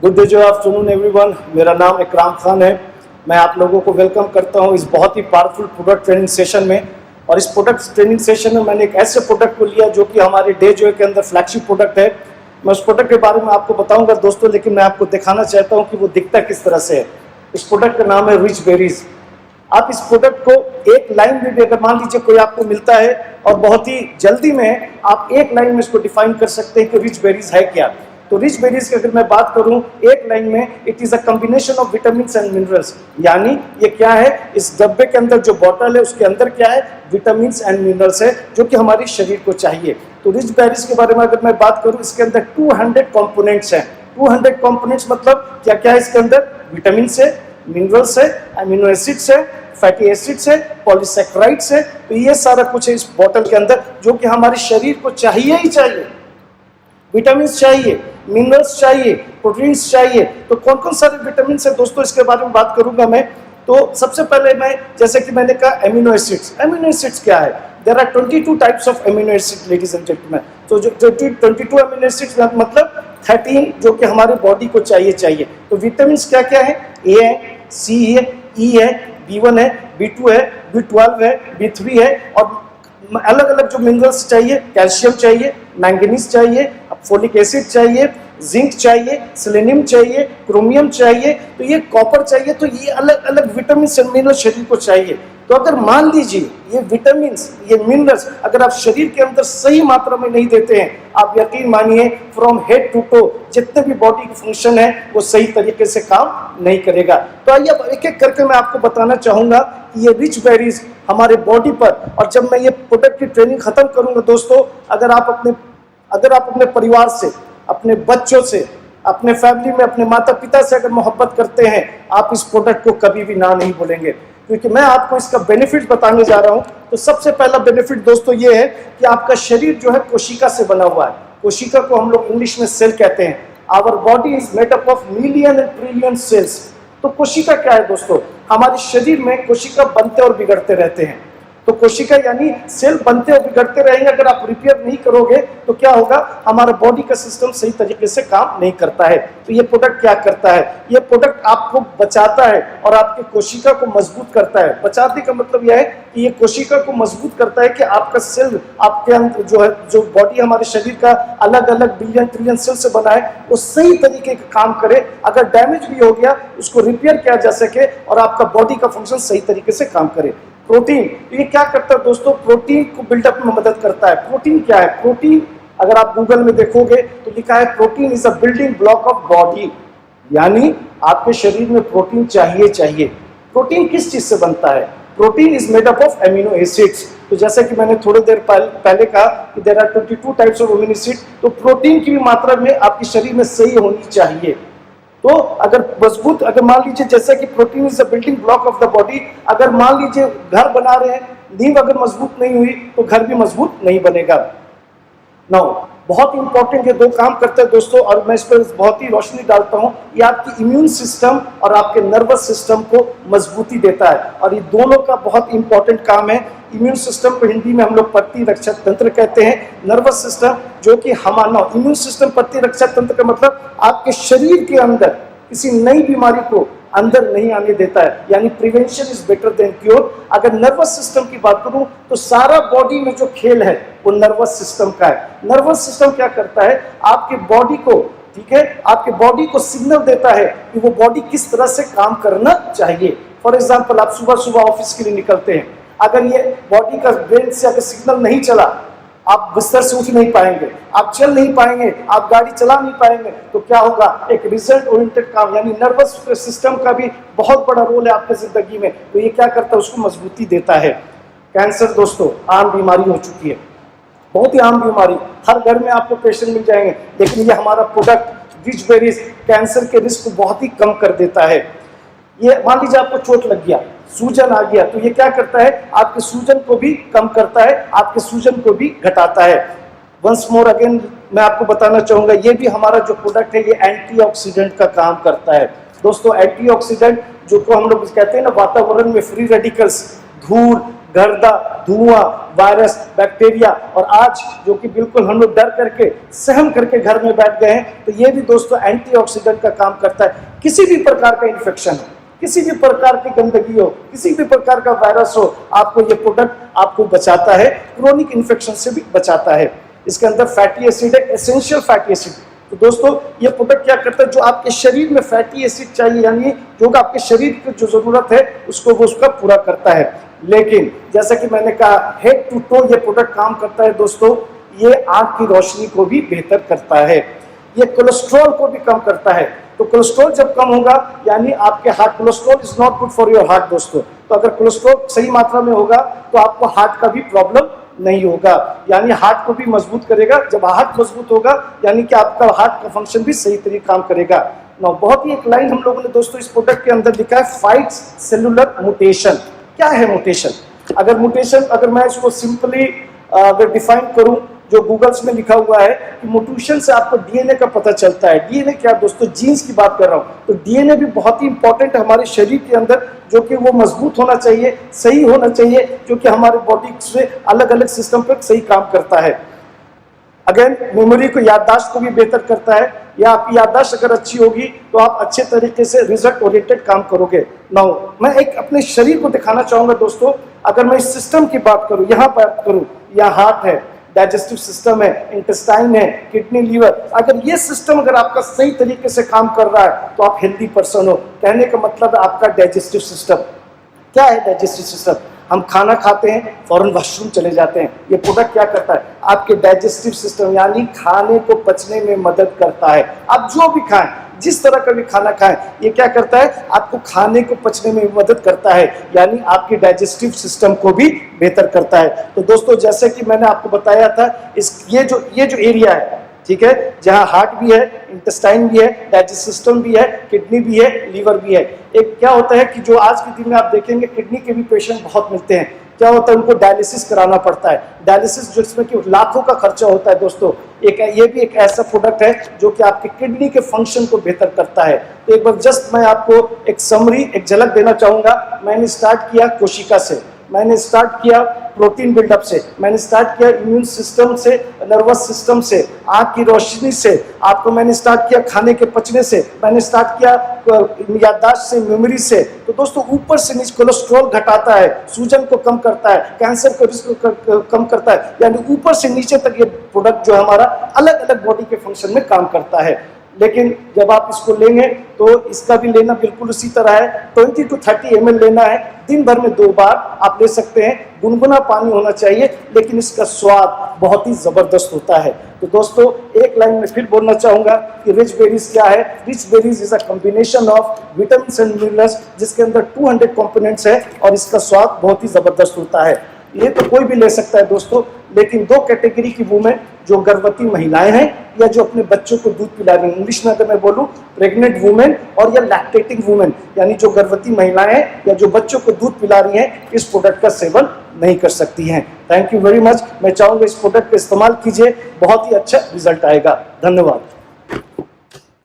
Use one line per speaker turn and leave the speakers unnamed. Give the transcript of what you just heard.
Good day, जो afternoon everyone. मेरा नाम इकराम खान है। मैं आप लोगों को वेलकम करता हूं इस बहुत ही पावरफुल प्रोडक्ट ट्रेनिंग सेशन में। और इस प्रोडक्ट ट्रेनिंग सेशन में मैंने एक ऐसे प्रोडक्ट को लिया जो कि हमारे डे जो के अंदर फ्लैगशिप प्रोडक्ट है। मैं उस प्रोडक्ट के बारे में आपको बताऊंगा दोस्तों, लेकिन मैं आपको दिखाना चाहता हूं कि वो दिखता किस तरह से है। इस प्रोडक्ट का नाम है रिच बेरीज। आप इस प्रोडक्ट को एक लाइन में भी अगर मान लीजिए कोई आपको मिलता है और बहुत ही जल्दी में आप एक लाइन में इसको डिफाइन कर सकते हैं कि रिच बेरीज है क्या। तो रिच बेरीज की अगर मैं बात करूं एक लाइन में, it is a combination of vitamin and minerals. यानी ये क्या है, इस डब्बे के अंदर जो बॉटल है उसके अंदर क्या है, विटामिन एंड मिनरल्स है जो कि हमारे शरीर को चाहिए। तो रिच बेरीज के बारे में अगर मैं बात करूं, इसके अंदर 200 कंपोनेंट्स हैं। 200 कंपोनेंट्स मतलब क्या क्या है इसके अंदर, विटामिन है, मिनरल्स है, अमीनो एसिड्स है, फैटी एसिड्स है, पॉलीसैकेराइड्स है। तो ये सारा कुछ है इस बोतल के अंदर जो कि हमारे शरीर को चाहिए ही चाहिए। विटामिन चाहिए, मिनरल्स चाहिए, प्रोटीन्स चाहिए। तो कौन कौन सारे विटामिन है दोस्तों, इसके बारे में बात करूंगा मैं। तो सबसे पहले मैं, जैसे कि मैंने कहा, एमिनो एसिड्स। एमिनो एसिड्स क्या है? There are 22 types of amino acid ladies and gentleman. तो जो 22 एमिनो एसिड्स मतलब 13 जो कि हमारे बॉडी को चाहिए। तो विटामिन क्या क्या है? ए है, सी है, ई है, B1 है, B2 है, B12 है, B3 है। और अलग अलग जो मिनरल्स चाहिए, कैल्शियम चाहिए, मैंगनीज चाहिए, फोलिक एसिड चाहिए, जिंक चाहिए, सेलेनियम चाहिए, क्रोमियम चाहिए, तो ये कॉपर चाहिए। तो ये अलग अलग विटामिन और मिनरल्स शरीर को चाहिए। तो अगर मान लीजिए ये विटामिन, ये मिनरल्स अगर आप शरीर के अंदर सही मात्रा में नहीं देते हैं, आप यकीन मानिए फ्रॉम हेड टू टो जितने भी बॉडी के फंक्शन है वो सही तरीके से काम नहीं करेगा। तो आइए अब एक एक करके मैं आपको बताना चाहूंगा कि ये रिच बेरीज हमारे बॉडी पर, और जब मैं ये प्रोडक्ट की ट्रेनिंग खत्म करूंगा दोस्तों, अगर आप अपने परिवार से, अपने बच्चों से, अपने फैमिली में अपने माता पिता से अगर मोहब्बत करते हैं, आप इस प्रोडक्ट को कभी भी ना नहीं बोलेंगे। क्योंकि मैं आपको इसका बेनिफिट बताने जा रहा हूं। तो सबसे पहला बेनिफिट दोस्तों ये है कि आपका शरीर जो है कोशिका से बना हुआ है। कोशिका को हम लोग इंग्लिश में सेल कहते हैं। Our body is made up of million and trillion cells. तो कोशिका क्या है दोस्तों? हमारे शरीर में कोशिका बनते और बिगड़ते रहते हैं। तो कोशिका यानी सेल बनते और बिगड़ते रहेंगे। अगर आप रिपेयर नहीं करोगे तो क्या होगा, हमारा बॉडी का सिस्टम सही तरीके से काम नहीं करता है। तो ये प्रोडक्ट क्या करता है? ये प्रोडक्ट आपको बचाता है और आपके कोशिका को मजबूत करता है। बचाने का मतलब यह है कि ये कोशिका को मजबूत करता है कि आपका सेल, आपके अंदर जो है, जो बॉडी हमारे शरीर का अलग अलग बिलियन ट्रिलियन सेल से बना है, वो सही तरीके का काम करे। अगर डैमेज भी हो गया उसको रिपेयर किया जा सके और आपका बॉडी का फंक्शन सही तरीके से काम करे। प्रोटीन, तो ये क्या करता है दोस्तों? प्रोटीन को बिल्डअप में मदद करता है। प्रोटीन क्या है? प्रोटीन अगर आप गूगल में देखोगे तो लिखा है protein is a building block of body. यानी आपके शरीर में प्रोटीन चाहिए। प्रोटीन किस चीज से बनता है? Protein is made up of amino acids. तो जैसे कि मैंने थोड़ी देर पहले कहा कि there are 22 types of amino acid. तो प्रोटीन की भी मात्रा में आपके शरीर में सही होनी चाहिए। तो अगर मजबूत, अगर मान लीजिए जैसे कि protein is the building block of the body, अगर मान लीजिए घर बना रहे हैं, नींव अगर मजबूत नहीं हुई तो घर भी मजबूत नहीं बनेगा। नाउ बहुत इंपॉर्टेंट ये दो काम करते हैं दोस्तों, और मैं इस पर बहुत ही रोशनी डालता हूं। ये आपकी इम्यून सिस्टम और आपके नर्वस सिस्टम को मजबूती देता है, और ये दोनों का बहुत इंपॉर्टेंट काम है। इम्यून सिस्टम को हिंदी में हम लोग प्रतिरक्षक तंत्र कहते हैं। नर्वस सिस्टम जो कि हमारा इम्यून सिस्टम, प्रतिरक्षक तंत्र का मतलब आपके शरीर के अंदर किसी नई बीमारी को अंदर नहीं आने देता है। यानी prevention is better than cure. अगर नर्वस सिस्टम की बात करूं तो सारा बॉडी में जो खेल है वो नर्वस सिस्टम का है। नर्वस सिस्टम क्या करता है? आपके बॉडी को, ठीक है, आपके बॉडी को सिग्नल देता है कि वो बॉडी किस तरह से काम करना चाहिए। फॉर एग्जाम्पल, आप सुबह सुबह ऑफिस के लिए निकलते हैं, अगर ये बॉडी का ब्रेन से अगर सिग्नल नहीं चला, आप बिस्तर से उठ नहीं पाएंगे, आप चल नहीं पाएंगे, आप गाड़ी चला नहीं पाएंगे। तो क्या होगा? एक रिजल्ट ओरिएंटेड काम, यानी नर्वस सिस्टम का भी बहुत बड़ा रोल है आपकी जिंदगी में। तो ये क्या करता है? उसको मजबूती देता है। कैंसर दोस्तों आम बीमारी हो चुकी है, बहुत ही आम बीमारी, हर घर में आपको पेशेंट मिल जाएंगे। लेकिन ये हमारा प्रोडक्ट रिच बेरीज कैंसर के रिस्क को बहुत ही कम कर देता है। ये मान लीजिए आपको चोट लग गया, सूजन आ गया, तो ये क्या करता है? आपके सूजन को भी कम करता है, आपके सूजन को भी घटाता है। वंस मोर अगेन मैं आपको बताना चाहूंगा, ये भी हमारा जो प्रोडक्ट है ये एंटीऑक्सीडेंट का काम करता है। दोस्तों एंटीऑक्सीडेंट जो को हम लोग कहते हैं ना, वातावरण में फ्री रेडिकल्स, धूल, गर्दा, धुआं, वायरस, बैक्टीरिया, और आज जो कि बिल्कुल हम लोग डर करके सहम करके घर में बैठ गए हैं, तो ये भी दोस्तों एंटीऑक्सीडेंट का काम करता है। किसी भी प्रकार का इन्फेक्शन हो, किसी भी प्रकार की गंदगी हो, किसी भी प्रकार का वायरस हो, आपको ये प्रोडक्ट आपको बचाता है, क्रोनिक इन्फेक्शन से भी बचाता है। इसके अंदर फैटी एसिड है, एसेंशियल फैटी एसिड। तो दोस्तों ये प्रोडक्ट क्या करता है, जो आपके शरीर में फैटी एसिड चाहिए, यानी जो आपके शरीर की जो जरूरत है उसको वो उसका पूरा करता है। लेकिन जैसा कि मैंने कहा, हेड टू टो ये प्रोडक्ट काम करता है दोस्तों। ये आंख की रोशनी को भी बेहतर करता है, ये कोलेस्ट्रॉल को भी कम करता है। तो कोलेस्ट्रॉल जब कम होगा, यानी आपके heart, cholesterol is not good for your heart दोस्तों। तो अगर कोलेस्ट्रॉल सही मात्रा में होगा तो आपको हार्ट का भी प्रॉब्लम नहीं होगा, यानी हार्ट को भी मजबूत करेगा। जब हार्ट मजबूत होगा यानी कि आपका हार्ट का फंक्शन भी सही तरीके काम करेगा। ना बहुत ही एक लाइन हम लोगों ने दोस्तों इस प्रोडक्ट के अंदर लिखा है, फाइट्स सेलुलर म्यूटेशन। क्या है म्यूटेशन? अगर म्यूटेशन, अगर मैं इसको सिंपली अगर डिफाइन करूं, जो गूगल्स में लिखा हुआ है कि म्यूटेशन से आपको डीएनए का पता चलता है। डीएनए क्या दोस्तों? जीन्स की बात कर रहा हूं। तो डीएनए भी बहुत ही इंपॉर्टेंट है हमारे शरीर के अंदर, जो कि वो मजबूत होना चाहिए, सही होना चाहिए, जो कि हमारे बॉडी से अलग अलग सिस्टम पर सही काम करता है। अगेन मेमोरी को, याददाश्त को भी बेहतर करता है, या आपकी याददाश्त अगर अच्छी होगी तो आप अच्छे तरीके से रिजल्ट ओरिएंटेड काम करोगे। नाउ मैं एक अपने शरीर को दिखाना चाहूंगा दोस्तों। अगर मैं इस सिस्टम की बात करूं, यहाँ बात करूं, यहाँ हार्ट है, डाइजेस्टिव सिस्टम है, इंटेस्टाइन है, किडनी, लीवर, अगर ये सिस्टम अगर आपका सही तरीके से काम कर रहा है तो आप हेल्दी पर्सन हो। कहने का मतलब है आपका डाइजेस्टिव सिस्टम। क्या है डाइजेस्टिव सिस्टम? हम खाना खाते हैं, फौरन वॉशरूम चले जाते हैं। ये प्रोडक्ट क्या करता है? आपके डाइजेस्टिव सिस्टम यानी खाने को पचने में मदद करता है। आप जो भी खाएं, जिस तरह का भी खाना खाएं, ये क्या करता है? आपको खाने को पचने में मदद करता है, यानी आपके डाइजेस्टिव सिस्टम को भी बेहतर करता है। तो दोस्तों जैसे कि मैंने आपको बताया था, ये जो एरिया है, ठीक है, जहां हार्ट भी है, इंटेस्टाइन भी है, डाइजेस्टिव सिस्टम भी है, किडनी भी है, लीवर भी है। एक क्या होता है कि जो आज के दिन में आप देखेंगे किडनी के भी पेशेंट बहुत मिलते हैं। क्या होता है? उनको डायलिसिस कराना पड़ता है। डायलिसिस जिसमें कि लाखों का खर्चा होता है दोस्तों। ये भी एक ऐसा प्रोडक्ट है जो कि आपके किडनी के फंक्शन को बेहतर करता है। तो एक बार जस्ट मैं आपको एक समरी, एक झलक देना चाहूंगा। मैंने स्टार्ट किया कोशिका से, मैंने स्टार्ट किया प्रोटीन बिल्डअप से, मैंने स्टार्ट किया इम्यून सिस्टम से, नर्वस सिस्टम से, आंख की रोशनी से, आपको मैंने स्टार्ट किया खाने के पचने से, मैंने स्टार्ट किया याददाश्त से, मेमोरी से। तो दोस्तों ऊपर से नीचे कोलेस्ट्रॉल घटाता है, सूजन को कम करता है, कैंसर का रिस्क कम करता है, यानी ऊपर से नीचे तक ये प्रोडक्ट जो है हमारा अलग अलग बॉडी के फंक्शन में काम करता है। लेकिन जब आप इसको लेंगे तो इसका भी लेना बिल्कुल उसी तरह है। 20 to 30 ml लेना है, दिन भर में 2 बार आप ले सकते हैं। गुनगुना पानी होना चाहिए, लेकिन इसका स्वाद बहुत ही जबरदस्त होता है। तो दोस्तों एक लाइन में फिर बोलना चाहूंगा कि रिच बेरीज क्या है? Rich berries is a combination of vitamin and minerals, जिसके अंदर 200 कंपोनेंट्स है, और इसका स्वाद बहुत ही जबरदस्त होता है। ये तो कोई भी ले सकता है दोस्तों, लेकिन 2 कैटेगरी की वुमेन, जो गर्भवती महिलाएं हैं या जो अपने बच्चों को दूध पिला रही हैं, इंग्लिश में अगर मैं बोलूं प्रेग्नेंट वुमेन और या लैक्टेटिंग वुमेन, यानी जो गर्भवती महिलाएं हैं या जो बच्चों को दूध पिला रही हैं, इस प्रोडक्ट का सेवन नहीं कर सकती हैं। Thank you very much. मैं चाहूंगा इस प्रोडक्ट का इस्तेमाल कीजिए, बहुत ही अच्छा रिजल्ट आएगा। धन्यवाद।